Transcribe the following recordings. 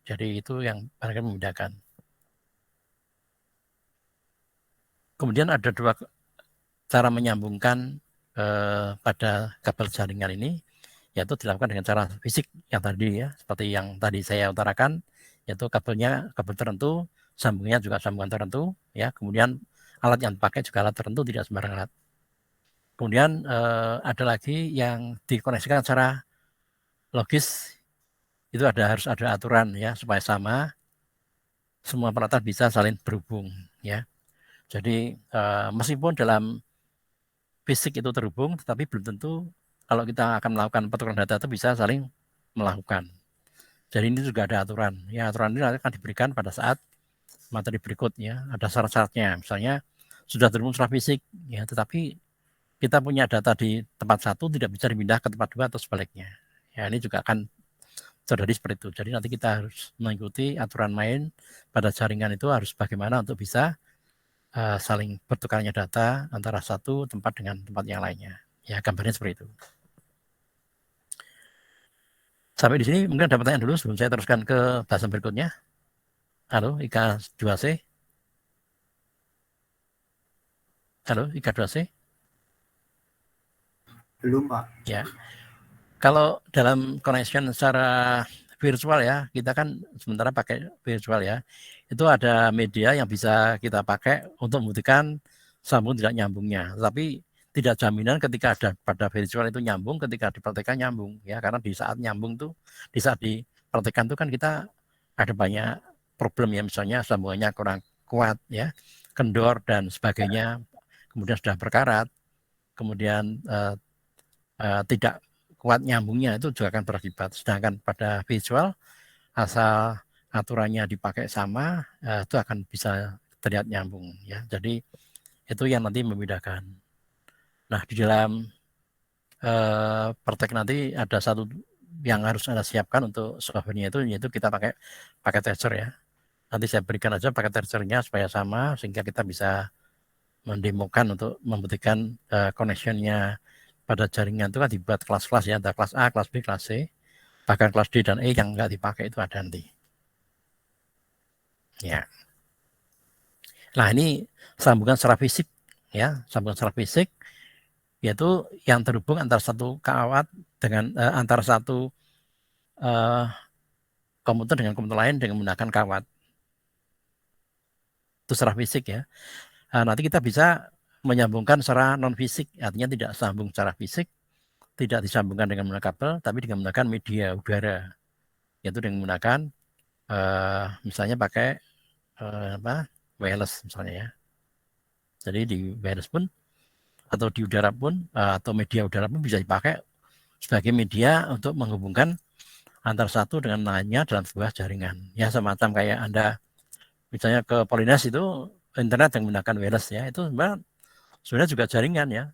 Jadi itu yang barangkali membedakan. Kemudian ada dua cara menyambungkan pada kabel jaringan ini, yaitu dilakukan dengan cara fisik yang tadi ya, seperti yang tadi saya utarakan, yaitu kabelnya kabel tertentu, sambungnya juga sambungan tertentu, ya. Kemudian alat yang dipakai juga alat tertentu, tidak sembarang alat. Kemudian ada lagi yang dikoneksikan secara logis, itu harus ada aturan ya supaya sama, semua peralatan bisa saling berhubung ya. Jadi meskipun dalam fisik itu terhubung, tetapi belum tentu kalau kita akan melakukan pertukaran data itu bisa saling melakukan. Jadi ini juga ada aturan. Ya, aturan ini akan diberikan pada saat materi berikutnya. Ada syarat-syaratnya. Misalnya sudah terhubung secara fisik, ya, tetapi kita punya data di tempat satu tidak bisa dipindah ke tempat dua atau sebaliknya. Ya, ini juga akan terjadi seperti itu. Jadi nanti kita harus mengikuti aturan main pada jaringan itu harus bagaimana untuk bisa saling bertukarnya data antara satu tempat dengan tempat yang lainnya. Ya, gambarnya seperti itu. Sampai di sini mungkin ada pertanyaan dulu sebelum saya teruskan ke bahasan berikutnya. Halo, Ika 2C. Halo, Ika 2C. Belum, Pak. Ya. Kalau dalam connection secara virtual ya, kita kan sementara pakai virtual ya. Itu ada media yang bisa kita pakai untuk membuktikan sambung tidak nyambungnya. Tapi tidak jaminan ketika ada pada virtual itu nyambung, ketika dipraktekkan nyambung ya. Karena di saat nyambung tuh, di saat dipraktekkan tuh kan kita ada banyak problem ya, misalnya sambungannya kurang kuat ya, kendor dan sebagainya. Kemudian sudah berkarat, kemudian tidak kuat nyambungnya, itu juga akan berakibat. Sedangkan pada visual, asal aturannya dipakai sama, itu akan bisa terlihat nyambung ya. Jadi itu yang nanti membedakan. Nah, di dalam praktek nanti ada satu yang harus Anda siapkan untuk software-nya itu, yaitu kita pakai paket tester ya. Nanti saya berikan aja paket testernya supaya sama, sehingga kita bisa mendemokan untuk membuktikan connection-nya pada jaringan itu kan dibuat kelas-kelas ya, ada kelas A, kelas B, kelas C, bahkan kelas D dan E yang nggak dipakai itu ada nanti. Ya. Nah ini sambungan secara fisik ya, sambungan secara fisik yaitu yang terhubung antara satu kawat dengan antara satu komputer dengan komputer lain dengan menggunakan kawat. Itu secara fisik ya. Nah, nanti kita bisa menyambungkan secara non fisik, artinya tidak sambung secara fisik, tidak disambungkan dengan menggunakan kabel, tapi dengan menggunakan media udara, yaitu dengan menggunakan misalnya pakai wireless misalnya ya. Jadi di wireless pun atau di udara pun atau media udara pun bisa dipakai sebagai media untuk menghubungkan antara satu dengan lainnya dalam sebuah jaringan. Ya semacam kayak Anda misalnya ke Polinas itu internet yang menggunakan wireless ya, itu sebenarnya juga jaringan ya.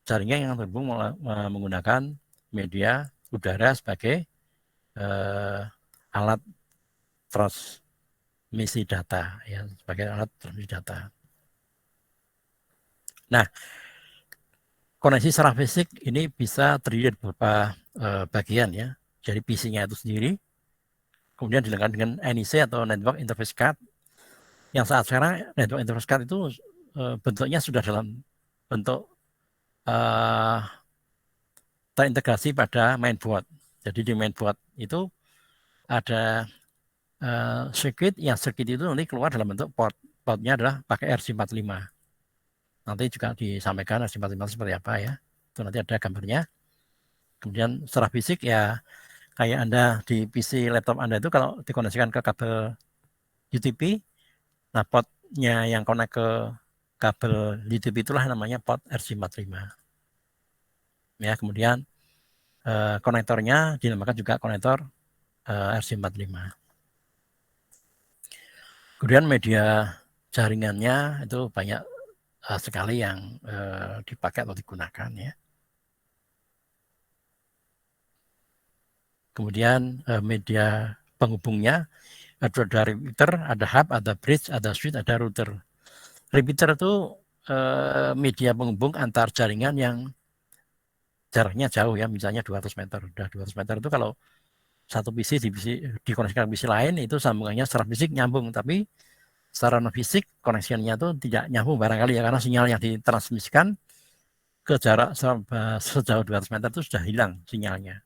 Jaringan yang terhubung menggunakan media udara sebagai alat transmisi data ya, sebagai alat transmisi data. Nah, koneksi secara fisik ini bisa terdiri dari beberapa bagian ya. Jadi PC-nya itu sendiri, kemudian dilengkapi dengan NIC atau Network Interface Card. Yang saat sekarang Network Interface Card itu bentuknya sudah dalam bentuk terintegrasi pada mainboard. Jadi di mainboard itu ada circuit, yang circuit itu nanti keluar dalam bentuk port. Portnya adalah pakai RJ45. Nanti juga disampaikan RJ45 seperti apa ya. Itu nanti ada gambarnya. Kemudian secara fisik ya kayak Anda di PC laptop Anda itu kalau dikoneksikan ke kabel UTP, nah portnya yang connect ke kabel UTP itulah namanya port RJ45. Ya, kemudian konektornya dinamakan juga konektor RJ45. Kemudian media jaringannya itu banyak sekali yang dipakai atau digunakan ya. Kemudian media penghubungnya ada repeater, ada hub, ada bridge, ada switch, ada router. Repeater itu media penghubung antar jaringan yang jaraknya jauh ya, misalnya 200 meter. Udah 200 meter itu kalau satu PC dikoneksikan ke PC lain, itu sambungannya secara fisik nyambung, tapi secara non fisik koneksinya itu tidak nyambung barangkali ya, karena sinyal yang ditransmisikan ke jarak sejauh 200 meter itu sudah hilang sinyalnya.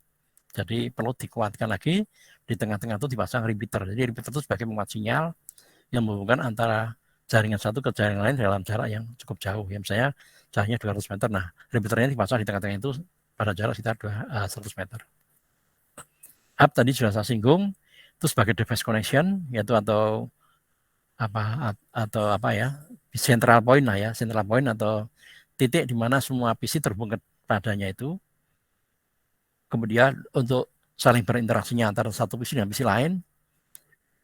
Jadi perlu dikuatkan lagi, di tengah-tengah itu dipasang repeater. Jadi repeater itu sebagai penguat sinyal yang menghubungkan antara jaringan satu ke jaringan lain dalam jarak yang cukup jauh. Ya, misalnya jaraknya 200 meter, nah repeaternya dipasang di tengah-tengah itu pada jarak sekitar 100 meter. Hub tadi sudah saya singgung, itu sebagai device connection, yaitu atau apa ya, central point lah ya, central point atau titik di mana semua PC terhubung kepadanya itu. Kemudian untuk saling berinteraksinya antara satu PC dengan PC lain,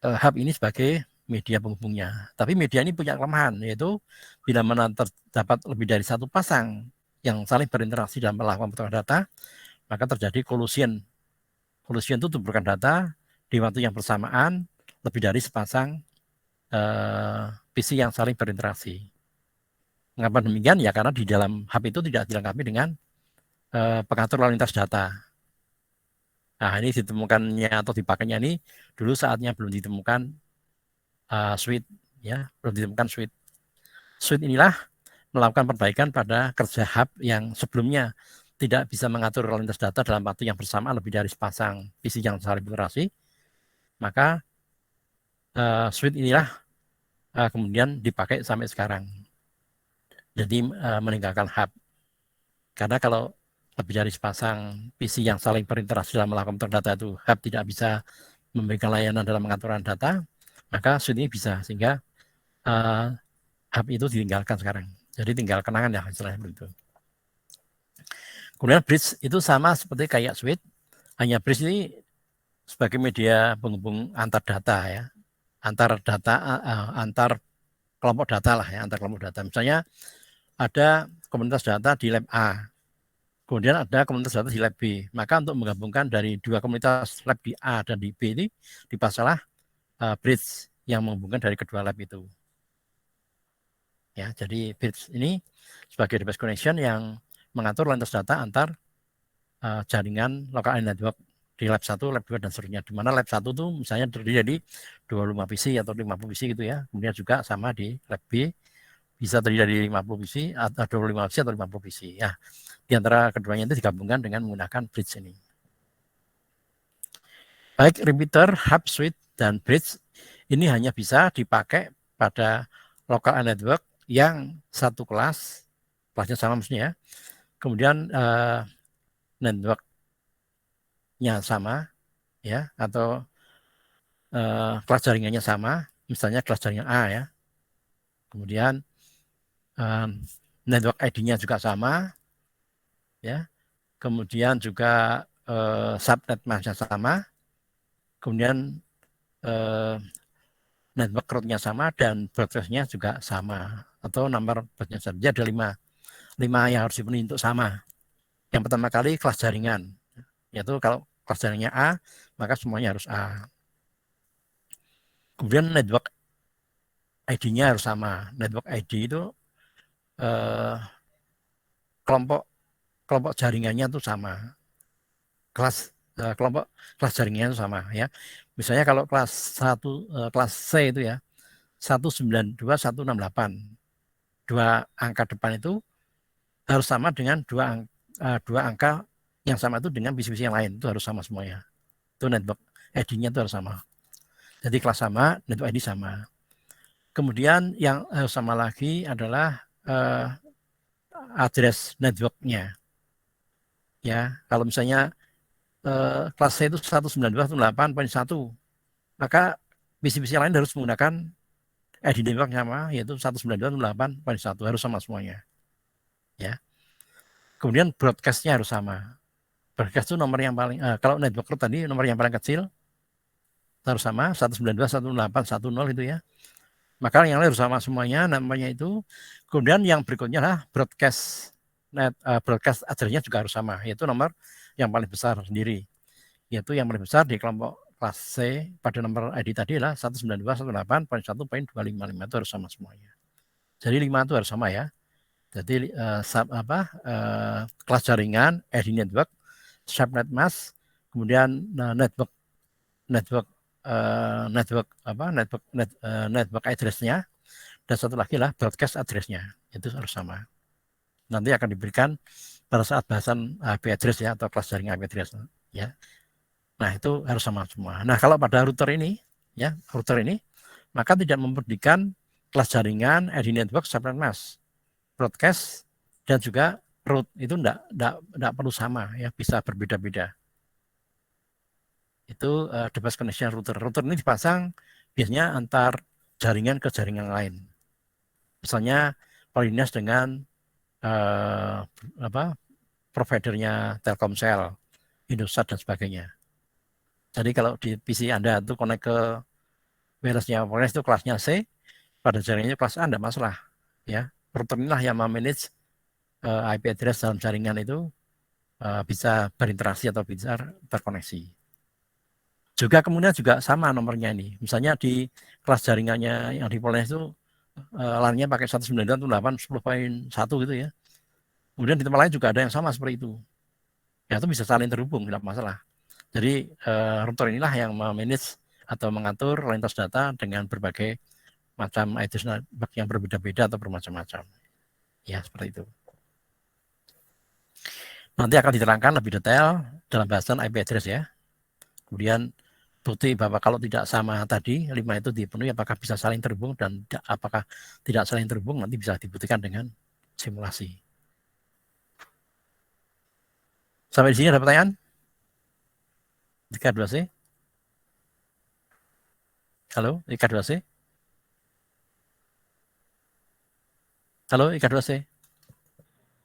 hub ini sebagai media penghubungnya. Tapi media ini punya kelemahan, yaitu bila mana terdapat lebih dari satu pasang yang saling berinteraksi dalam melakukan pertukaran data, maka terjadi collision. Collision itu tumpukan data di waktu yang bersamaan lebih dari sepasang PC yang saling berinteraksi. Mengapa demikian? Ya karena di dalam hub itu tidak dilengkapi dengan pengatur lalu lintas data. Nah, ini ditemukannya atau dipakainya ini dulu saatnya belum ditemukan switch, ya, belum ditemukan switch. Switch inilah melakukan perbaikan pada kerja hub yang sebelumnya tidak bisa mengatur lalu lintas data dalam waktu yang bersamaan lebih dari sepasang PC yang saling berinteraksi. Maka switch inilah kemudian dipakai sampai sekarang. Jadi meninggalkan hub. Karena kalau lebih dari sepasang PC yang saling berinteraksi dalam melakukan data itu, hub tidak bisa memberikan layanan dalam pengaturan data, maka switch ini bisa, sehingga hub itu ditinggalkan sekarang. Jadi tinggal kenangan ya istilahnya begitu. Kemudian bridge itu sama seperti kayak switch, hanya bridge ini sebagai media penghubung antar data ya, antar kelompok data lah ya, antar kelompok data. Misalnya ada komunitas data di lab A, kemudian ada komunitas data di lab B. Maka untuk menggabungkan dari dua komunitas lab di A dan di B ini dipasanglah bridge yang menghubungkan dari kedua lab itu. Ya, jadi bridge ini sebagai device connection yang mengatur lintas data antar jaringan local network di lab 1, lab 2 dan seterusnya. Di mana lab 1 itu misalnya terdiri dari 25 PC atau 50 PC gitu ya. Kemudian juga sama di lab B bisa terdiri dari 50 PC atau 25 PC atau 50 PC. Ya, di antara keduanya itu digabungkan dengan menggunakan bridge ini. Baik repeater, hub, switch, dan bridge ini hanya bisa dipakai pada local network yang satu kelasnya sama maksudnya ya. Kemudian networknya sama ya, atau kelas jaringannya sama, misalnya kelas jaringan A ya. Kemudian network ID-nya juga sama ya. Kemudian juga subnet mask-nya sama. Kemudian network root-nya sama dan broadcast-nya juga sama, atau nomor bus-nya sama. Jadi ada 5 yang harus dipenuhi untuk sama. Yang pertama kali kelas jaringan, yaitu kalau kelas jaringannya A, maka semuanya harus A. Kemudian network ID-nya harus sama. Network ID itu kelompok jaringannya itu sama. Kelompok kelas jaringannya itu sama ya. Misalnya kalau kelas 1 kelas C itu ya 192.168. Dua angka depan itu harus sama dengan dua angka yang sama itu dengan PC-PC yang lain, itu harus sama semuanya. Itu network ID-nya itu harus sama. Jadi kelas sama, network ID sama. Kemudian yang sama lagi adalah address network-nya. Ya, kalau misalnya kelas C itu 192.168.1, maka PC-PC lain harus menggunakan ID network sama, yaitu 192.168.1, harus sama semuanya. Ya. Kemudian broadcast-nya harus sama. Broadcast itu nomor yang paling, kalau network root tadi nomor yang paling kecil harus sama, 192.168.10 itu ya. Maka yang lain harus sama semuanya, namanya itu. Kemudian yang berikutnya adalah broadcast address-nya juga harus sama, yaitu nomor yang paling besar sendiri. Yaitu yang paling besar di kelompok kelas C pada nomor ID tadi adalah 192.168.1.255, itu harus sama semuanya. Jadi 5 itu harus sama ya. Jadi kelas jaringan, ID network, subnet mask, kemudian network network address-nya, dan satu lagi lah broadcast address-nya, itu harus sama. Nanti akan diberikan pada saat bahasan IP address ya, atau kelas jaringan IP address ya. Nah, itu harus sama semua. Nah, kalau pada router ini ya, maka tidak memberikan kelas jaringan, ID network, subnet mask, broadcast, dan juga root. Itu enggak perlu sama ya, bisa berbeda-beda. Itu device connection router. Router ini dipasang biasanya antar jaringan ke jaringan lain. Misalnya koordinasi dengan providernya Telkomsel, Indosat dan sebagainya. Jadi kalau di PC Anda itu connect ke wireless-nya itu kelasnya C, pada jaringannya kelas A, tidak masalah. Ya, router inilah yang memanage IP address dalam jaringan itu bisa berinteraksi atau bisa terkoneksi. Juga kemudian juga sama nomornya ini. Misalnya di kelas jaringannya yang di Polres itu LAN-nya pakai 192.168.10.1 gitu ya. Kemudian di tempat lain juga ada yang sama seperti itu. Ya, itu bisa saling terhubung, tidak masalah. Jadi router inilah yang memanage atau mengatur lintas data dengan berbagai macam address yang berbeda-beda atau bermacam-macam. Ya, seperti itu. Nanti akan diterangkan lebih detail dalam bahasan IP address ya. Kemudian bukti bahwa kalau tidak sama tadi, 5 itu dipenuhi, apakah bisa saling terhubung dan apakah tidak saling terhubung, nanti bisa dibuktikan dengan simulasi. Sampai di sini ada pertanyaan? 2C? Halo, 2C? Halo, 2C?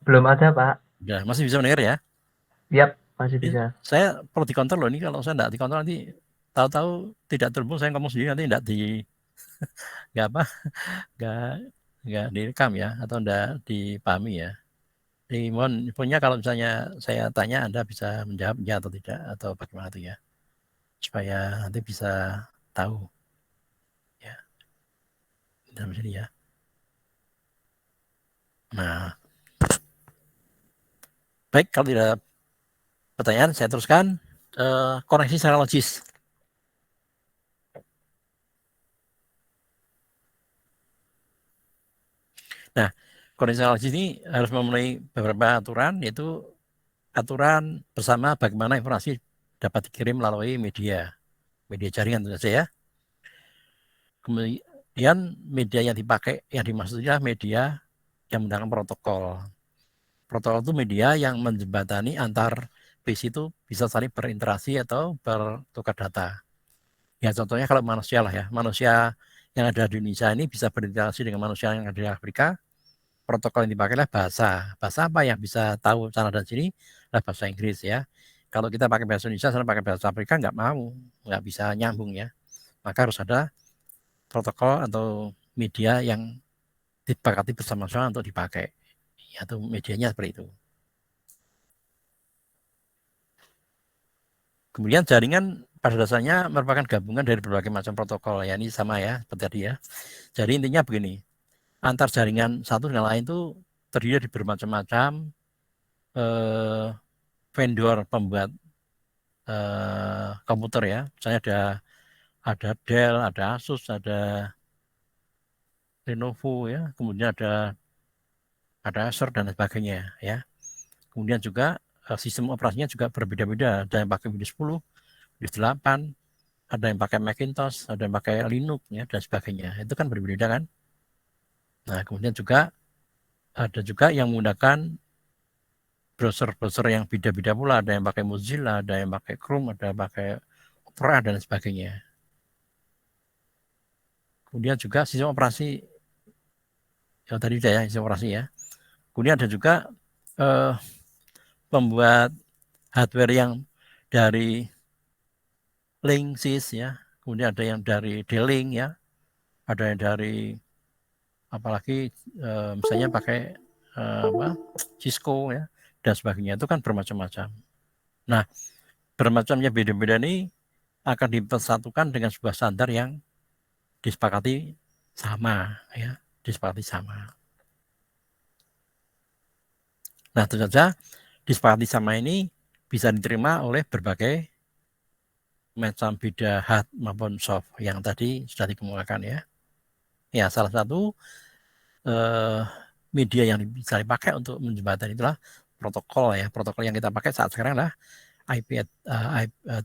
Belum ada, Pak. Ya, masih bisa mendengar ya? Yap, masih bisa. Saya perlu dikontrol loh ini, kalau saya tidak dikontrol nanti tahu-tahu tidak terhubung, saya ngomong sendiri nanti nggak direkam ya, atau tidak dipahami ya. Jadi mohon infonya kalau misalnya saya tanya Anda bisa menjawab ya atau tidak, atau bagaimana itu ya, supaya nanti bisa tahu ya dalam sini ya. Nah, baik, kalau tidak pertanyaan saya teruskan koneksi secara logis. Nah, koneksi secara logis ini harus memenuhi beberapa aturan, yaitu aturan bersama bagaimana informasi dapat dikirim melalui media jaringan tentu saja ya. Kemudian media yang dipakai, yang dimaksudnya media yang menggunakan protokol. Protokol itu media yang menjembatani antar PC itu bisa saling berinteraksi atau bertukar data. Ya contohnya kalau manusia lah ya, manusia yang ada di Indonesia ini bisa berinteraksi dengan manusia yang ada di Afrika. Protokol yang dipakai adalah bahasa. Bahasa apa yang bisa tahu sana dan sini? Adalah bahasa Inggris ya. Kalau kita pakai bahasa Indonesia, sana pakai bahasa Afrika, nggak bisa nyambung ya. Maka harus ada protokol atau media yang disepakati bersama-sama untuk dipakai. Atau medianya seperti itu. Kemudian jaringan pada dasarnya merupakan gabungan dari berbagai macam protokol. Ya, ini sama ya, seperti tadi ya. Jadi intinya begini, antar jaringan satu dengan lain itu terdiri dari bermacam-macam vendor pembuat komputer ya. Misalnya ada Dell, ada Asus, ada Lenovo ya, kemudian ada Acer dan sebagainya ya. Kemudian juga sistem operasinya juga berbeda-beda. Ada yang pakai Windows 10, Windows 8, ada yang pakai Macintosh, ada yang pakai Linux ya dan sebagainya. Itu kan berbeda kan. Nah, kemudian juga ada juga yang menggunakan browser-browser yang beda-beda pula. Ada yang pakai Mozilla, ada yang pakai Chrome, ada yang pakai Opera dan sebagainya. Kemudian juga sistem operasi yang tadi sudah ya, sistem operasi ya. Kemudian ada juga pembuat hardware yang dari Linksys ya, kemudian ada yang dari D-Link ya, ada yang dari apalagi misalnya pakai Cisco ya dan sebagainya, itu kan bermacam-macam. Nah, bermacamnya beda-beda ini akan dipersatukan dengan sebuah standar yang disepakati sama ya, disepakati sama. Nah, tentu saja disepakati sama ini bisa diterima oleh berbagai macam beda hard maupun soft yang tadi sudah dikemukakan ya. Ya, salah satu media yang bisa dipakai untuk menjembatani itulah protokol ya. Protokol yang kita pakai saat sekarang adalah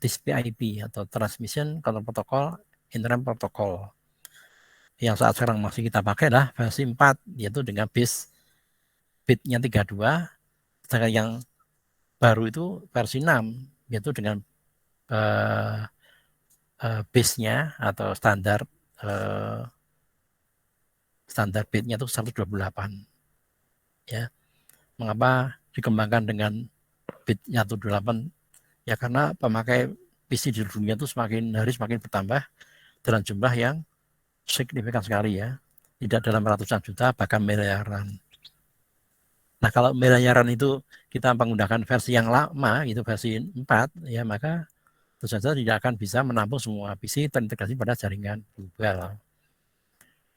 TCP/IP atau Transmission Control Protocol, Internet Protocol. Yang saat sekarang masih kita pakai adalah versi 4, yaitu dengan base bitnya 32, sedangkan yang baru itu versi 6, yaitu dengan base-nya atau standar bitnya itu 128. Ya. Mengapa dikembangkan dengan bit 128? Ya karena pemakai PC di dunia itu semakin hari semakin bertambah dalam jumlah yang signifikan sekali ya. Tidak dalam ratusan juta, bahkan miliaran. Nah, kalau miliaran itu kita menggunakan versi yang lama, itu versi 4, ya maka tentu saja tidak akan bisa menampung semua PC terintegrasi pada jaringan global.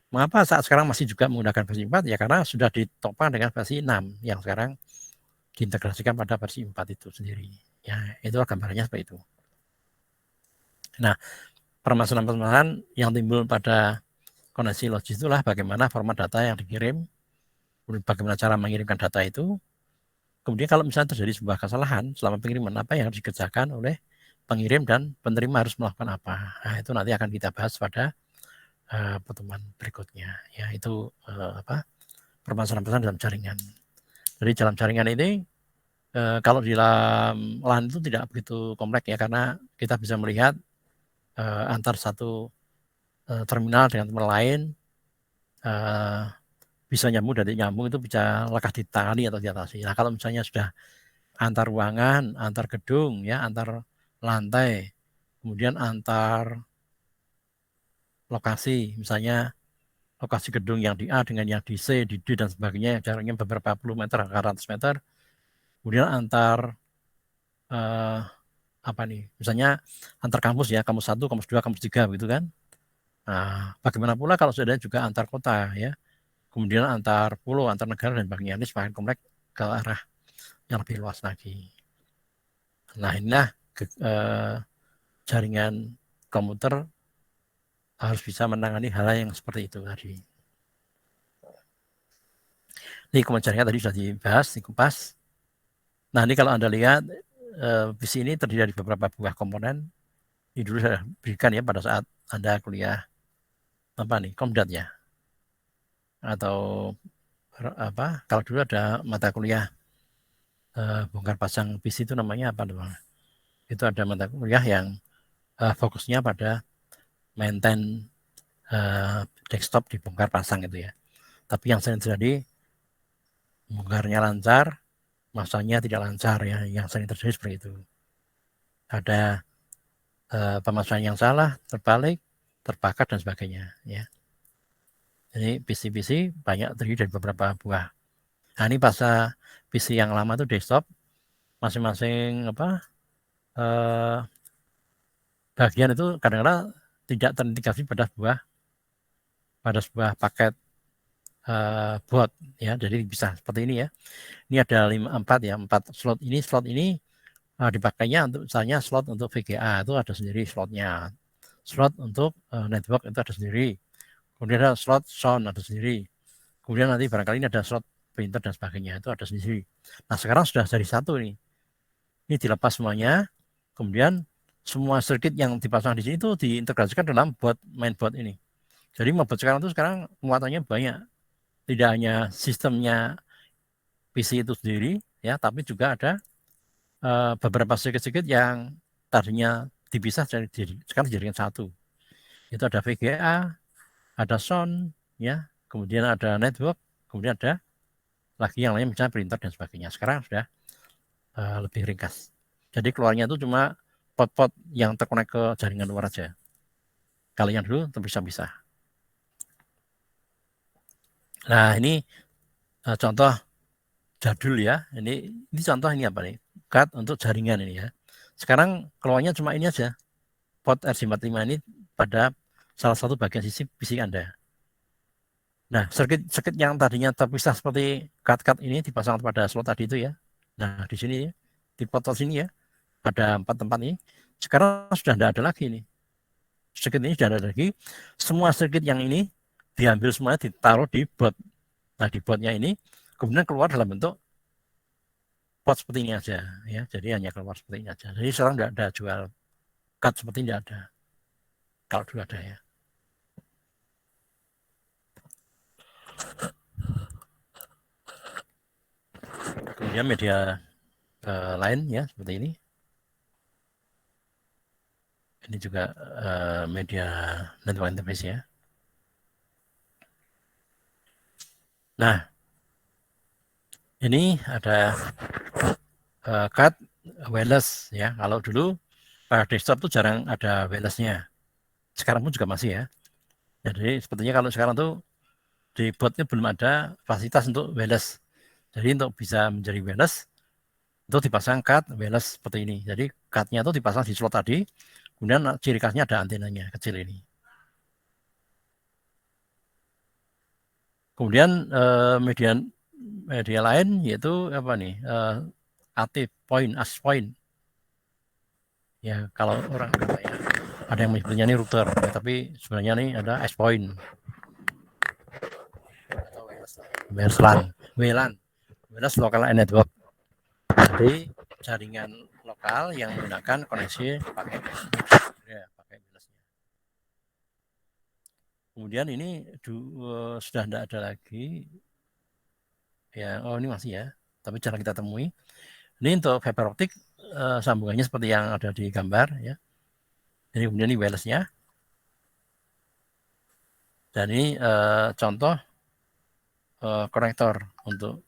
Mengapa saat sekarang masih juga menggunakan versi 4? Ya karena sudah ditopang dengan versi 6 yang sekarang diintegrasikan pada versi 4 itu sendiri. Ya, itulah gambarannya seperti itu. Nah, permasalahan-permasalahan yang timbul pada koneksi logis itulah bagaimana format data yang dikirim, bagaimana cara mengirimkan data itu. Kemudian kalau misalnya terjadi sebuah kesalahan selama pengiriman, apa yang harus dikerjakan oleh pengirim dan penerima harus melakukan apa. Nah, itu nanti akan kita bahas pada pertemuan berikutnya. Ya, itu permasalahan-permasalahan dalam jaringan. Jadi dalam jaringan ini kalau di dalam LAN itu tidak begitu kompleks ya, karena kita bisa melihat antar satu terminal dengan terminal lain bisa nyambung dan nyambung itu bisa lekas ditangani atau diatasi. Nah, kalau misalnya sudah antar ruangan, antar gedung, ya, antar lantai, kemudian antar lokasi, misalnya lokasi gedung yang di A dengan yang di C, di D dan sebagainya, yang jaraknya beberapa puluh meter, ratus meter, kemudian antar misalnya antar kampus ya, kampus 1, kampus 2, kampus 3 gitu kan. Nah, bagaimana pula kalau sudah juga antar kota ya, kemudian antar pulau, antar negara dan sebagainya, ini semakin kompleks ke arah yang lebih luas lagi. Nah, inilah jaringan komputer harus bisa menangani hal yang seperti itu tadi. Ini kemudian jaringan tadi sudah dibahas, dikupas. Nah, ini kalau Anda lihat PC ini terdiri dari beberapa buah komponen. Ini dulu saya berikan ya pada saat Anda kuliah Komdat ya, atau kalau dulu ada mata kuliah bongkar pasang PC itu namanya apa teman? Itu ada mata kuliah yang fokusnya pada maintain desktop dibongkar pasang itu ya. Tapi yang sering terjadi bongkarnya lancar, masanya tidak lancar ya, yang sering terjadi seperti itu. Ada pemasangan yang salah, terbalik, terbakar dan sebagainya ya. Jadi PC-PC banyak terdiri dari beberapa buah. Nah, ini pasca PC yang lama itu desktop, masing-masing bagian itu kadang-kadang tidak terintegrasi pada sebuah paket boot ya. Jadi bisa seperti ini ya. Ini ada 4 slot ini dipakainya untuk misalnya slot untuk VGA itu ada sendiri slotnya. Slot untuk network itu ada sendiri. Kemudian ada slot sound ada sendiri. Kemudian nanti barangkali ini ada slot printer dan sebagainya itu ada sendiri. Nah, sekarang sudah jadi satu nih. Ini dilepas semuanya. Kemudian semua circuit yang dipasang di sini itu diintegrasikan dalam mainboard ini. Jadi mainboard sekarang muatannya banyak. Tidak hanya sistemnya PC itu sendiri ya, tapi juga ada beberapa circuit yang tadinya dipisah sekarang dijadikan satu. Itu ada VGA, ada sound ya, kemudian ada network, kemudian ada lagi yang lain misalnya printer dan sebagainya. Sekarang sudah lebih ringkas. Jadi keluarnya itu cuma pot-pot yang terkonek ke jaringan luar aja. Kalau yang dulu terpisah-pisah. Nah, ini contoh jadul ya. Ini contoh ini apa nih? Card untuk jaringan ini ya. Sekarang keluarnya cuma ini aja. Port RJ45 ini pada salah satu bagian sisi PC Anda. Nah, circuit yang tadinya terpisah seperti card ini dipasang pada slot tadi itu ya. Nah, di sini di port sini ya. ada 4 tempat ini. Sekarang sudah tidak ada lagi ini. Circuit ini sudah ada lagi. Semua circuit yang ini diambil semuanya ditaruh di board. Nah, di boardnya ini kemudian keluar dalam bentuk pot seperti ini aja ya. Jadi hanya keluar seperti ini aja. Jadi sekarang tidak ada jual card seperti ini, tidak ada. Kalau dulu ada ya. Kemudian media lain ya seperti ini. Ini juga media network interface ya. Nah, ini ada card wireless ya. Kalau dulu pada desktop tuh jarang ada wirelessnya. Sekarang pun juga masih ya. Jadi sepertinya kalau sekarang tuh di boardnya belum ada fasilitas untuk wireless. Jadi untuk bisa menjadi wireless itu dipasang card wireless seperti ini. Jadi cardnya itu dipasang di slot tadi. Kemudian ciri khasnya ada antenanya kecil ini. Kemudian media lain yaitu apa nih? AT point, AS point. Ya kalau orang ya, ada yang menyebutnya ini router, ya, tapi sebenarnya ini ada AS point. WLAN, wireless local network. Jadi jaringan lokal yang menggunakan koneksi pakai wirelessnya. Kemudian ini sudah tidak ada lagi ya. Oh ini masih ya, tapi jarang kita temui. Ini untuk fiber optik sambungannya seperti yang ada di gambar ya. Jadi kemudian ini wirelessnya. Dan ini contoh konektor untuk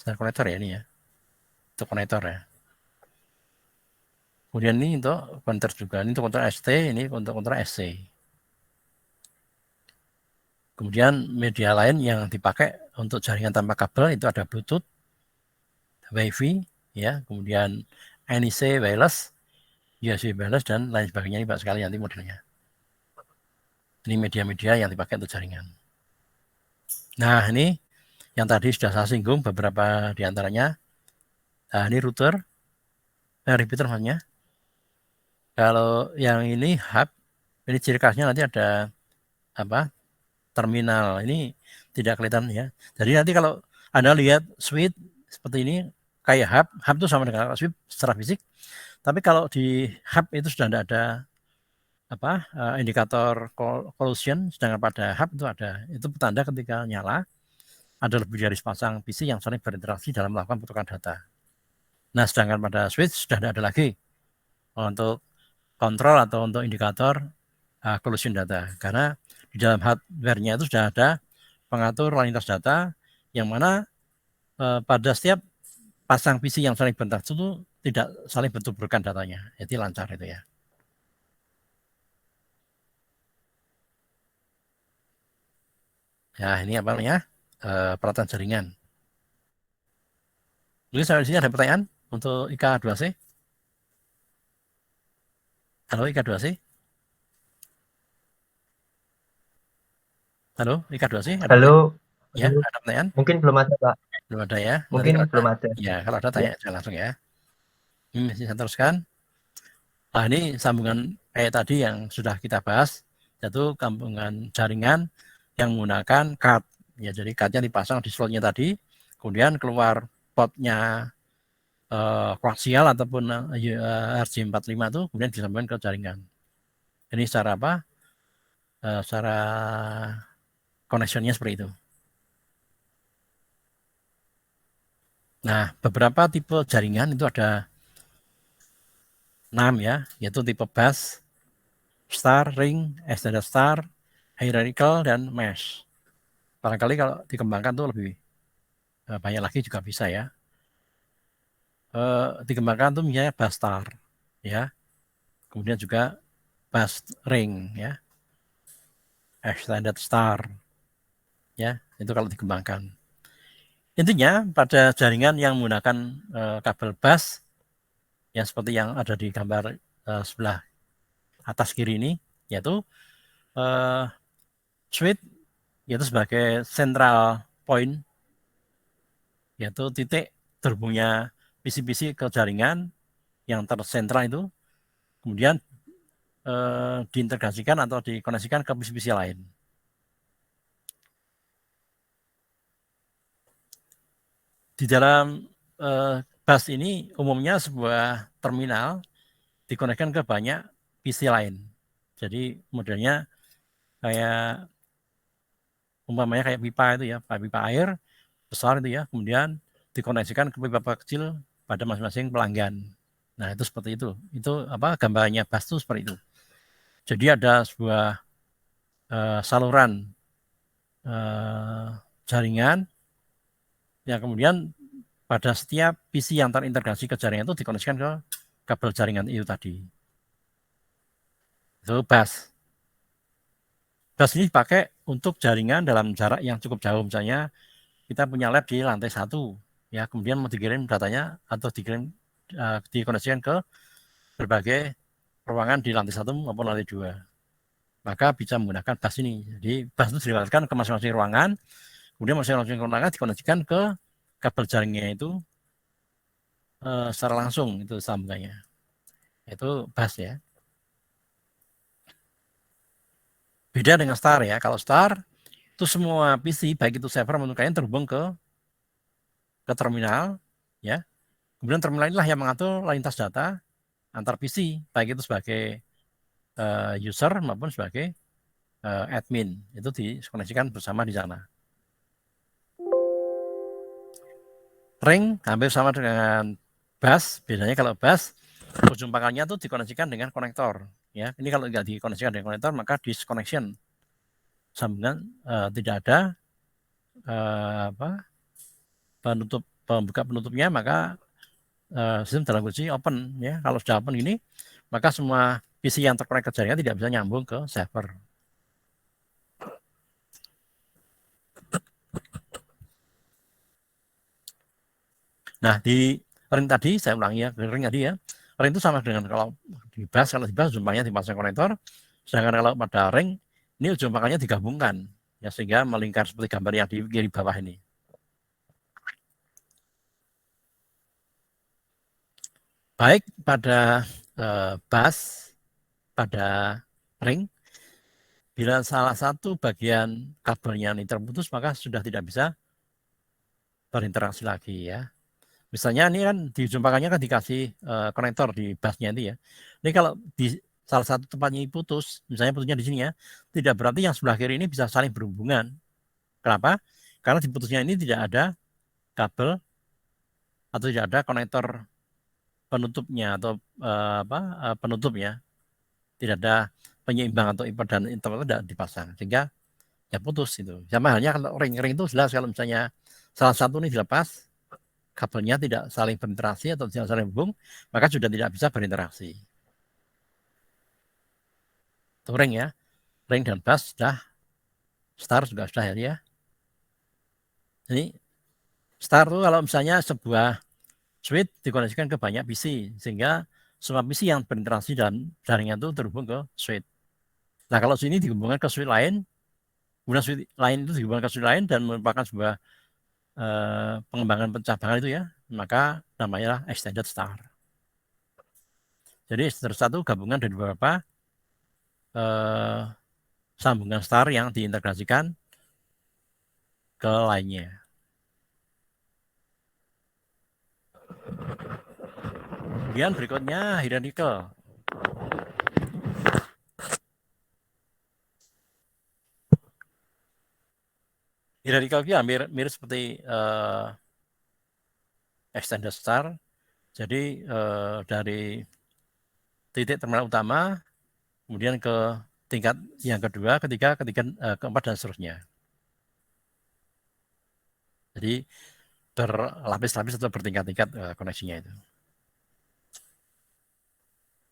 konektor ya ini ya. Untuk konektor ya. Kemudian ini untuk konektor juga. Ini untuk konektor ST, ini untuk konektor SC. Kemudian media lain yang dipakai untuk jaringan tanpa kabel itu ada Bluetooth, Wi-Fi, ya, kemudian NEC wireless, USB wireless dan lain sebagainya. Ini banyak sekali nanti modelnya. Ini media-media yang dipakai untuk jaringan. Nah ini yang tadi sudah saya singgung beberapa diantaranya. Nah ini router, repeater maksudnya. Kalau yang ini hub, ini ciri khasnya nanti ada apa? Terminal. Ini tidak kelihatan ya. Jadi nanti kalau Anda lihat switch seperti ini kayak hub itu sama dengan switch secara fisik. Tapi kalau di hub itu sudah tidak ada indikator collision, sedangkan pada hub itu ada. Itu petanda ketika nyala ada lebih dari sepasang PC yang saling berinteraksi dalam melakukan pertukaran data. Nah, sedangkan pada switch sudah tidak ada lagi untuk kontrol atau untuk indikator collision data, karena di dalam hardware-nya itu sudah ada pengatur lalu lintas data yang mana pada setiap pasang PC yang saling berinteraksi itu tidak saling benturan datanya, jadi lancar itu ya. Ya ini apa namanya peralatan jaringan. Mungkin sampai di sini ada pertanyaan untuk IK2C. Halo IK2C. Halo IK2C. Halo, Ya, ada pertanyaan? mungkin belum ada, Pak. Belum ada ya. Nanti Mungkin kalau belum ada. ya kalau ada tanya aja langsung ya. Ini saya teruskan. Nah ini sambungan kayak tadi yang sudah kita bahas, yaitu sambungan jaringan yang menggunakan card. Ya jadi cardnya dipasang di slotnya tadi, kemudian keluar portnya koaksial ataupun RJ45 itu kemudian disambungkan ke jaringan. Ini secara apa? Secara connectionnya seperti itu. Nah, beberapa tipe jaringan itu ada 6 ya, yaitu tipe bus, star, ring, extended star, hierarchical, dan mesh. Barangkali kalau dikembangkan tuh lebih banyak lagi juga bisa ya. Dikembangkan tuh misalnya bus star, ya. Kemudian juga bus ring, ya. Extended star, ya. Itu kalau dikembangkan. Intinya pada jaringan yang menggunakan kabel bus, yang seperti yang ada di gambar sebelah atas kiri ini, yaitu switch, yaitu sebagai central point, yaitu titik terhubungnya PC-PC ke jaringan yang tersentral itu, kemudian diintegrasikan atau dikoneksikan ke PC-PC lain. Di dalam bus ini umumnya sebuah terminal dikoneksikan ke banyak PC lain. Jadi modelnya kayak umpamanya kayak pipa itu ya, pipa air besar itu ya, kemudian dikoneksikan ke pipa kecil pada masing-masing pelanggan. Nah, itu seperti itu. Itu apa gambarnya bus itu seperti itu. Jadi ada sebuah saluran jaringan yang kemudian pada setiap PC yang terintegrasi ke jaringan itu dikoneksikan ke kabel jaringan itu tadi. Itu bus. Bus ini dipakai untuk jaringan dalam jarak yang cukup jauh. Misalnya kita punya lab di lantai 1, ya, kemudian mau dikirim datanya atau dikoneksikan ke berbagai ruangan di lantai 1 maupun lantai 2. Maka bisa menggunakan bus ini. Jadi bus itu dilewatkan ke masing-masing ruangan, kemudian masing-masing ruangan dikoneksikan ke kabel jaringnya itu secara langsung itu sambungannya. Itu bus ya. Beda dengan star ya. Kalau star itu semua PC baik itu server maupun klien terhubung ke terminal ya. Kemudian terminal inilah yang mengatur lintas data antar PC baik itu sebagai user maupun sebagai admin. Itu dikoneksikan bersama di sana. Ring hampir sama dengan bus, bedanya kalau bus ujung pangkalnya itu dikoneksikan dengan konektor ya. Ini kalau nggak dikoneksikan dengan konektor maka disconnection, sambungan tidak ada pembuka penutupnya, maka sistem dalam kunci open ya. Kalau sudah open ini maka semua PC yang terkonek ke jaringan tidak bisa nyambung ke server. Nah, di ring tadi saya ulangi ya, ring tadi ya. Ring itu sama dengan kalau di bus jumlahnya dipasang konektor, sedangkan kalau pada ring ini ujung pangkalnya digabungkan ya, sehingga melingkar seperti gambar yang di kiri bawah ini. Baik pada bus, pada ring, bila salah satu bagian kabelnya ini terputus maka sudah tidak bisa berinteraksi lagi ya. Misalnya ini kan di ujung pangkalnya kan dikasih konektor di busnya itu ya. Ini kalau di salah satu tempatnya putus, misalnya putusnya di sini ya, tidak berarti yang sebelah kiri ini bisa saling berhubungan. Kenapa? Karena di putusnya ini tidak ada kabel atau tidak ada konektor penutupnya atau penutupnya, tidak ada penyeimbang atau input dan interval tidak dipasang, sehingga ya putus itu. Sama halnya kalau ring-ring itu jelas kalau misalnya salah satu ini dilepas, kabelnya tidak saling berinteraksi atau tidak saling hubung, maka sudah tidak bisa berinteraksi. Itu ring ya. Ring dan bus sudah, star juga sudah ya. Jadi star itu kalau misalnya sebuah switch dikoneksikan ke banyak PC, sehingga semua PC yang berinteraksi dan jaringan itu terhubung ke switch. Nah, kalau sini dihubungkan ke switch lain, kemudian switch lain itu dihubungkan ke switch lain dan merupakan sebuah pengembangan pencabangan itu ya, maka namanya extended star. Jadi extended star itu gabungan dari beberapa sambungan star yang diintegrasikan ke lainnya. Kemudian berikutnya hierarchical. Hierarchical itu hampir mirip seperti extended star. Jadi dari titik terminal utama, kemudian ke tingkat yang kedua, ketiga, keempat, dan seterusnya. Jadi berlapis-lapis atau bertingkat-tingkat koneksinya itu.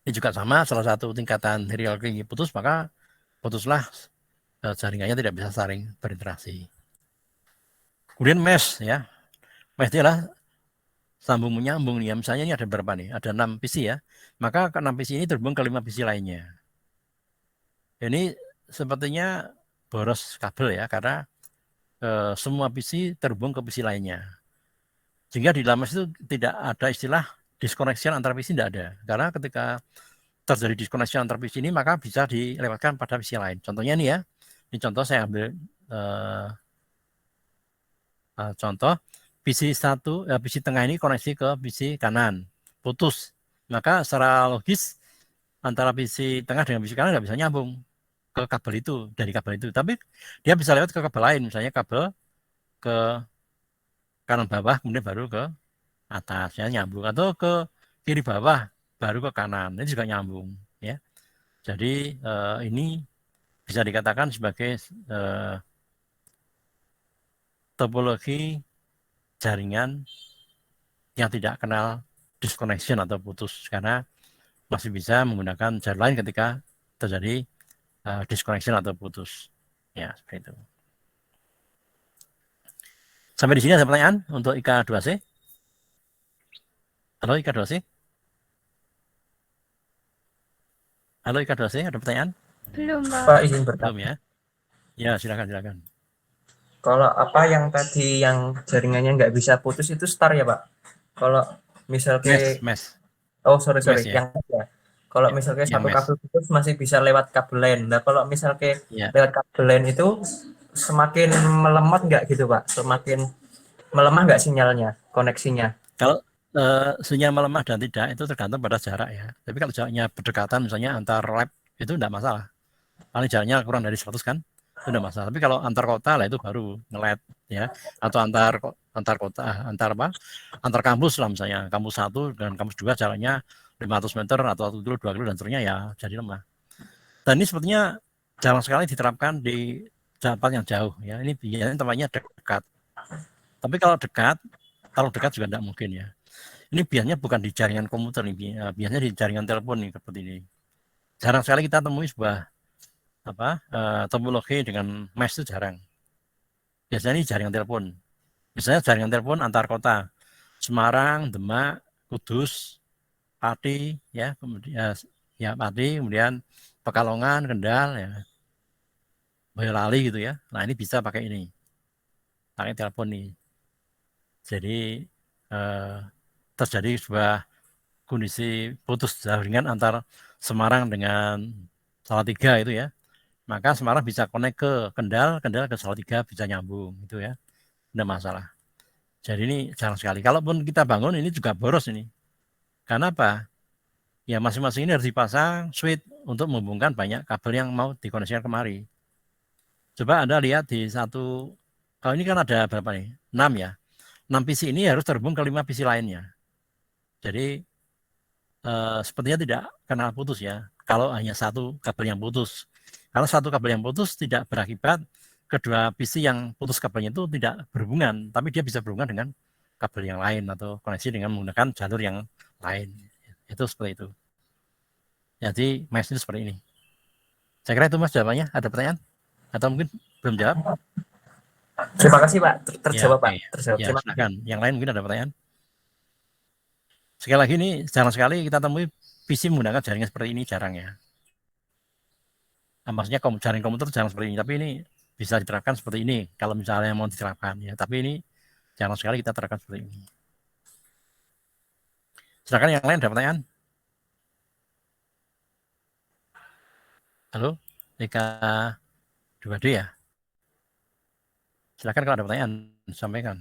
Ini juga sama, salah satu tingkatan hierarki putus, maka putuslah jaringannya tidak bisa saling berinteraksi. Kemudian mesh ya. Mesh itu adalah sambung menyambung ya. Misalnya ini ada berapa nih? Ada 6 PC ya. Maka ke 6 PC ini terhubung ke 5 PC lainnya. Ini sepertinya boros kabel ya, karena semua PC terhubung ke PC lainnya. Sehingga di dalam mesh itu tidak ada istilah disconnection antar PC, tidak ada. Karena ketika terjadi disconnection antar PC ini, maka bisa dilewatkan pada PC lain. Contohnya ini ya, ini contoh saya ambil contoh PC tengah ini koneksi ke PC kanan, putus. Maka secara logis antara PC tengah dengan PC kanan nggak bisa nyambung ke kabel itu, dari kabel itu. Tapi dia bisa lewat ke kabel lain, misalnya kabel ke kanan bawah, kemudian baru ke atasnya nyambung, atau ke kiri bawah baru ke kanan, ini juga nyambung ya. Jadi ini bisa dikatakan sebagai topologi jaringan yang tidak kenal disconnection atau putus, karena masih bisa menggunakan jalur lain ketika terjadi disconnection atau putus ya, seperti itu. Sampai di sini ada pertanyaan untuk IK2C? Halo IK2C? Halo IK2C, ada pertanyaan? Belum, Pak. Pak izin Belum bertanya. ya? Ya, silakan. Kalau apa yang tadi yang jaringannya nggak bisa putus itu star ya Pak? Kalau misal ke Mesh. oh sorry Mesh, ya. yang ya. Kalau misal ke Ya, satu mesh. kabel putus masih bisa lewat kabel lain. Nah kalau misal ke Ya. lewat kabel lain itu semakin melemot nggak gitu Pak? Semakin melemah nggak sinyalnya, koneksinya? Kalau sinyal melemah dan tidak itu tergantung pada jarak ya. Tapi kalau jaraknya berdekatan, misalnya antar lab, itu tidak masalah. Paling jaraknya kurang dari 100 kan, itu tidak masalah. Tapi kalau antar kota lah itu baru ngelet ya. Atau antar kota, antar kampus lah, misalnya kampus 1 dan kampus 2 jaraknya 500 meter atau 1 kilo, 2 kilo dan seterusnya, ya jadi lemah. Dan ini sepertinya jarang sekali diterapkan di tempat yang jauh ya. Ini biasanya tempatnya dekat. Tapi kalau dekat juga tidak mungkin ya. Ini biasanya bukan di jaringan komuter nih, biasanya di jaringan telepon nih, seperti ini. Jarang sekali kita temui sebuah topologi dengan mesh, itu jarang. Biasanya ini jaringan telepon. Misalnya jaringan telepon antar kota, Semarang, Demak, Kudus, Pati, ya, kemudian Pati, kemudian Pekalongan, Kendal, ya, Boyolali gitu ya. Nah ini bisa pakai ini, pakai telepon nih. Jadi terjadi sebuah kondisi putus jaringan antar Semarang dengan Salatiga itu ya. Maka Semarang bisa connect ke Kendal, Kendal ke Salatiga bisa nyambung itu ya. Tidak masalah. Jadi ini jarang sekali. Kalaupun kita bangun ini juga boros ini. Karena apa? Ya masing-masing ini harus dipasang switch untuk menghubungkan banyak kabel yang mau dikoneksikan kemari. Coba Anda lihat di kalau ini kan ada berapa nih? 6 ya. 6 PC ini harus terhubung ke 5 PC lainnya. Jadi sepertinya tidak kenal putus ya. Kalau hanya satu kabel yang putus. Kalau satu kabel yang putus tidak berakibat kedua PC yang putus kabelnya itu tidak berhubungan, tapi dia bisa berhubungan dengan kabel yang lain atau koneksi dengan menggunakan jalur yang lain. Itu seperti itu. Jadi mesh itu seperti ini. Saya kira itu Mas jawabannya. Ada pertanyaan? Atau mungkin belum jawab? Terima kasih Pak, terjawab Ya, Pak, terjawab. ya, Terima kasih. silakan. Yang lain mungkin ada pertanyaan. Sekali lagi ini jarang sekali kita temui PC menggunakan jaringan seperti ini, jarang ya. Nah, maksudnya jaring komputer jarang seperti ini, tapi ini bisa diterapkan seperti ini kalau misalnya mau diterapkan ya. Tapi ini jarang sekali kita terapkan seperti ini. Silakan yang lain ada pertanyaan. Halo, Eka 2D ya. Silakan kalau ada pertanyaan sampaikan.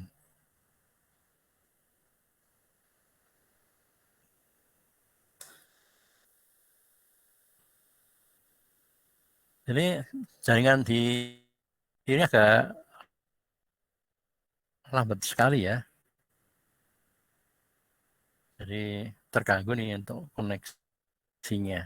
Jadi jaringan di ini agak lambat sekali ya. Jadi terganggu nih untuk koneksinya.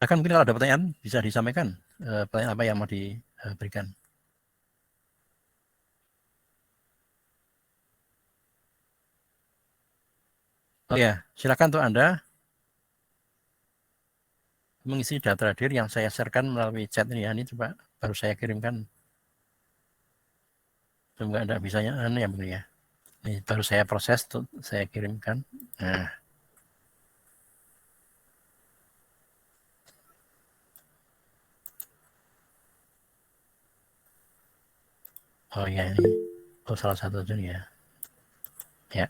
Akan mungkin kalau ada pertanyaan bisa disampaikan pertanyaan apa yang mau diberikan. Oh ya, silakan untuk Anda mengisi data hadir yang saya sharekan melalui chat ini ya. Ini coba baru saya kirimkan. Semoga Anda bisanya ya begini ya. Ini baru saya proses untuk saya kirimkan. Nah, Oh ya, ini salah satu ya. Ya,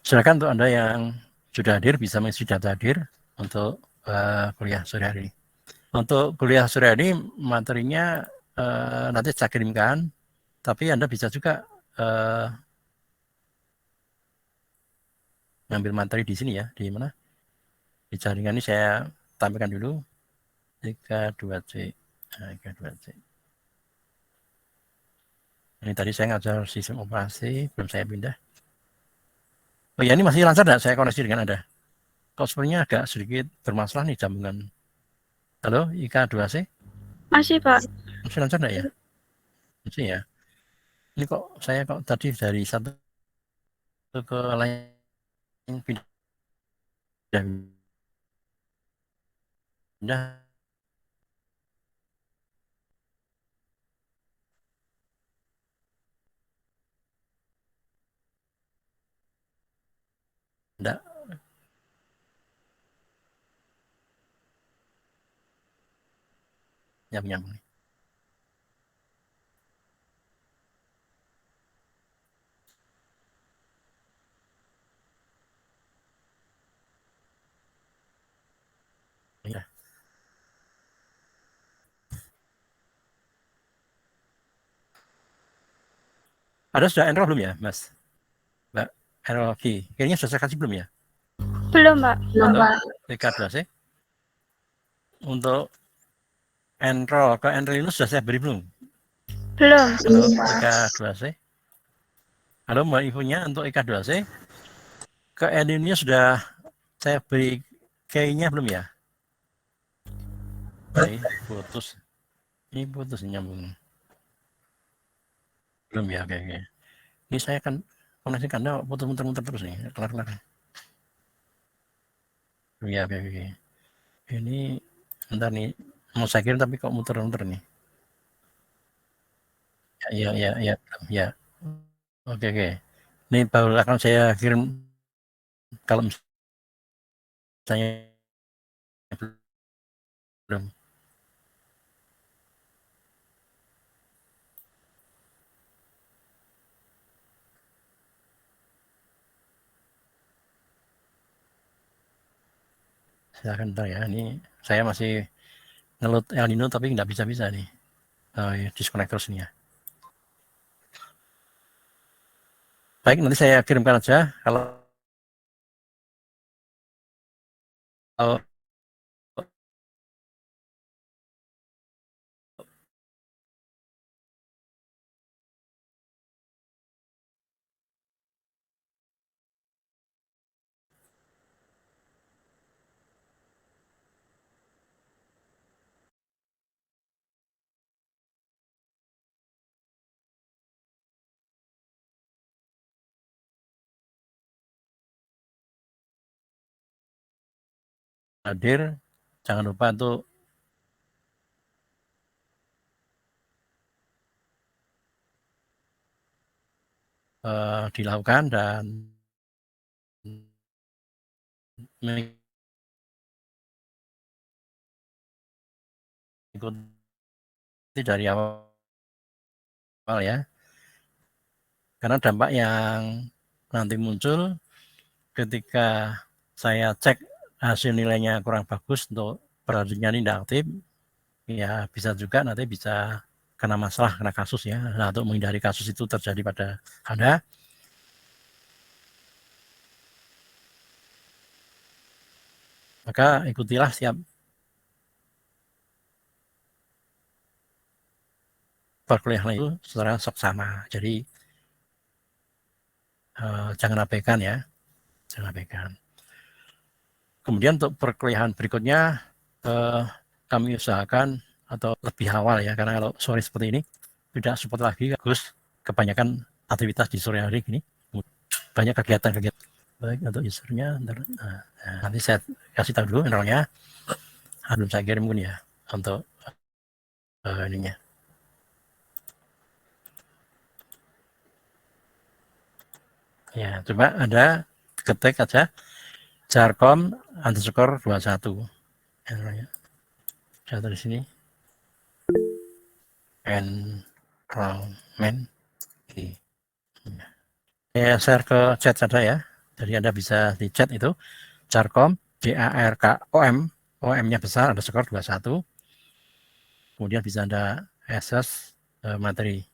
silakan untuk Anda yang sudah hadir bisa mengisi data hadir untuk kuliah sore hari. Untuk kuliah sore hari materinya nanti saya kirimkan, tapi Anda bisa juga ngambil materi di sini ya, di mana? Di jaringan ini saya tampilkan dulu 32C. Nah, 32C. Ini tadi saya ngajar sistem operasi, belum saya pindah. Oh ya, ini masih lancar enggak saya koneksi dengan Anda? Kok sebenarnya agak sedikit bermasalah nih sambungan. Halo, IK2C? Masih, Pak. Masih lancar enggak ya? Masih ya. Ini kok saya kok tadi dari satu ke lain pindah pindah enggak nyambung. Ya. Ada sudah enroll belum ya, Mas? Mbak enroll lagi. Kayaknya sudah saya kasih belum ya? Belum, Pak. Belum, Pak. IK2C. Untuk enroll ke enroll ini sudah saya beri belum? Belum. Halo, IK2C. Halo, Mbak infonya untuk IK2C. Ke ini sudah saya beri key-nya belum ya? Ini putus. Ini putus nyambung. Belum ya, oke. Ini saya kan koneksi Anda muter-muter terus nih, kelar-kelar. Ya, oke. Ini bentar nih, mau saya kirim tapi kok muter-muter nih. Ya. Oke. Ini baru akan saya kirim kalau misalnya belum. Silahkan ntar ya, ini saya masih ngeload El Nino tapi nggak bisa nih. Ya, disconnect terus nih ya. Baik, nanti saya kirimkan aja kalau hadir, jangan lupa untuk dilakukan dan mengikuti dari awal ya. Karena dampak yang nanti muncul ketika saya cek hasil nilainya kurang bagus untuk produknya ini tidak aktif, ya bisa juga nanti bisa kena masalah, kena kasus ya. Nah, untuk menghindari kasus itu terjadi pada Anda, maka ikutilah setiap perkuliahan itu secara seksama. Jadi jangan abaikan ya, jangan abaikan. Kemudian untuk perkuliahan berikutnya kami usahakan atau lebih awal ya, karena kalau sore seperti ini tidak support lagi, bagus. Kebanyakan aktivitas di sore hari ini, banyak kegiatan-kegiatan. Baik, untuk usernya nanti saya kasih tahu dulu enrollnya. Belum saya kirim pun ya untuk ininya. Ya, coba Anda ketik aja jarcom _21 enrollnya. Saya di sini enrollment Saya share ke chat saja ya. Jadi Anda bisa di chat itu Jarkom, JARKOM, OM-nya besar, ada skor 21. Kemudian bisa Anda akses materi.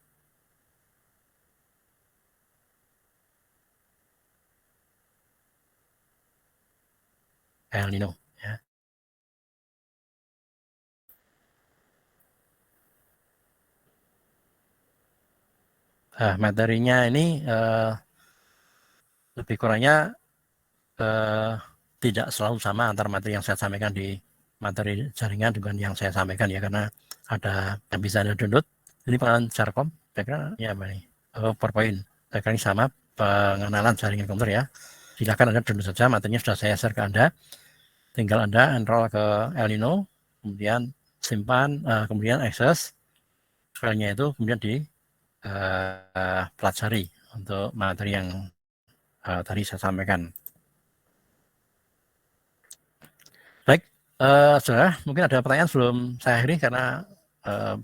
El Nino. Ya. Materinya ini lebih kurangnya tidak selalu sama antara materi yang saya sampaikan di materi jaringan dengan yang saya sampaikan ya, karena ada yang bisa Anda download. Ini pengalaman Jarkom, saya kira ya apa nih? PowerPoint. Saya kira ini sama pengenalan jaringan komputer ya. Silakan Anda download saja, materinya sudah saya share ke Anda. Tinggal Anda enroll ke El Nino, kemudian simpan, kemudian akses filenya itu, kemudian dipelajari untuk materi yang tadi saya sampaikan. Baik, saudara, mungkin ada pertanyaan sebelum saya akhiri, karena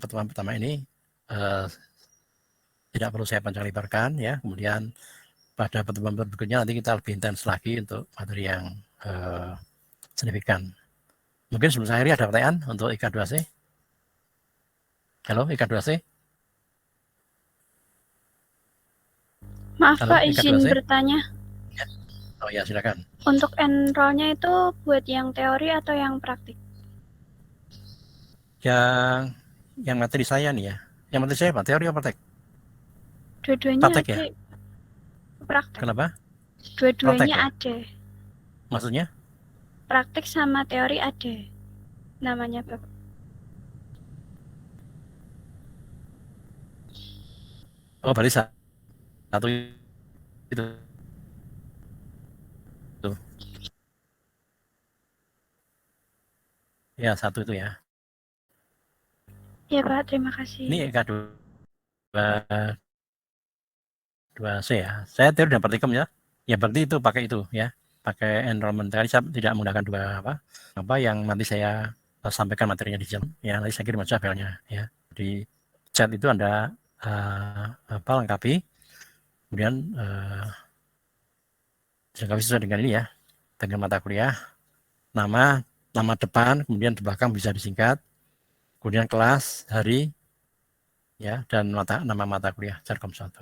pertemuan pertama ini tidak perlu saya panjang lebarkan ya. Kemudian pada pertemuan berikutnya nanti kita lebih intens lagi untuk materi yang signifikan. Mungkin sebelum saya akhiri ada pertanyaan untuk IK2C. Halo IK2C. Maaf Halo, Pak, izin IK2C. bertanya. Ya. Oh ya, silakan. Untuk enrollnya itu buat yang teori atau yang praktik? Yang materi saya nih ya. Yang materi saya apa? Teori atau praktek? Dua-duanya Praktek ada. ya? Praktek. Kenapa? Dua-duanya Praktek ya? ada. Maksudnya? Praktik sama teori ada. Namanya Bapak. Oh, berarti satu itu. Tuh. Ya, satu itu ya. Ya Pak, terima kasih. Ini IK2C ya. Saya teori dan praktikum ya. Ya berarti itu pakai itu ya. Pakai enrollment. Tadi saya tidak menggunakan apa yang nanti saya sampaikan materinya di jam. Ya, nanti saya kirim aja filenya ya. Di chat itu Anda lengkapi. Kemudian dilengkapi sesuai dengan ini ya. Dengan mata kuliah, nama depan, kemudian di belakang bisa disingkat, kemudian kelas, hari, ya, dan nama mata kuliah Jarkom 1.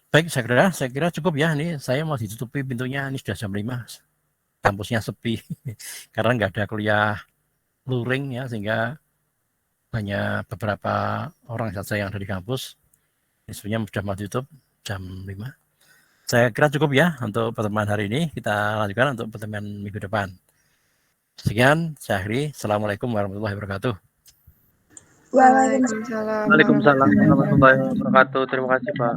Baik, saya kira cukup ya. Ini saya mau ditutupi pintunya, ini sudah jam 5. Kampusnya sepi karena nggak ada kuliah luring ya, sehingga hanya beberapa orang saja yang ada di kampus. Ini sebenarnya sudah mau ditutup jam 5. Saya kira cukup ya untuk pertemuan hari ini. Kita lanjutkan untuk pertemuan minggu depan. Sekian, saya akhiri. Assalamualaikum warahmatullahi wabarakatuh. Waalaikumsalam warahmatullahi wabarakatuh. Terima kasih Pak.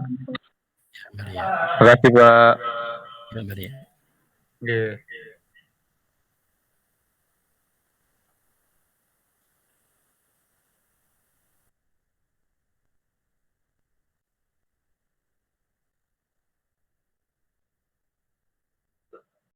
Ya, Terima kasih Pak. Mbak Maria. Yeah.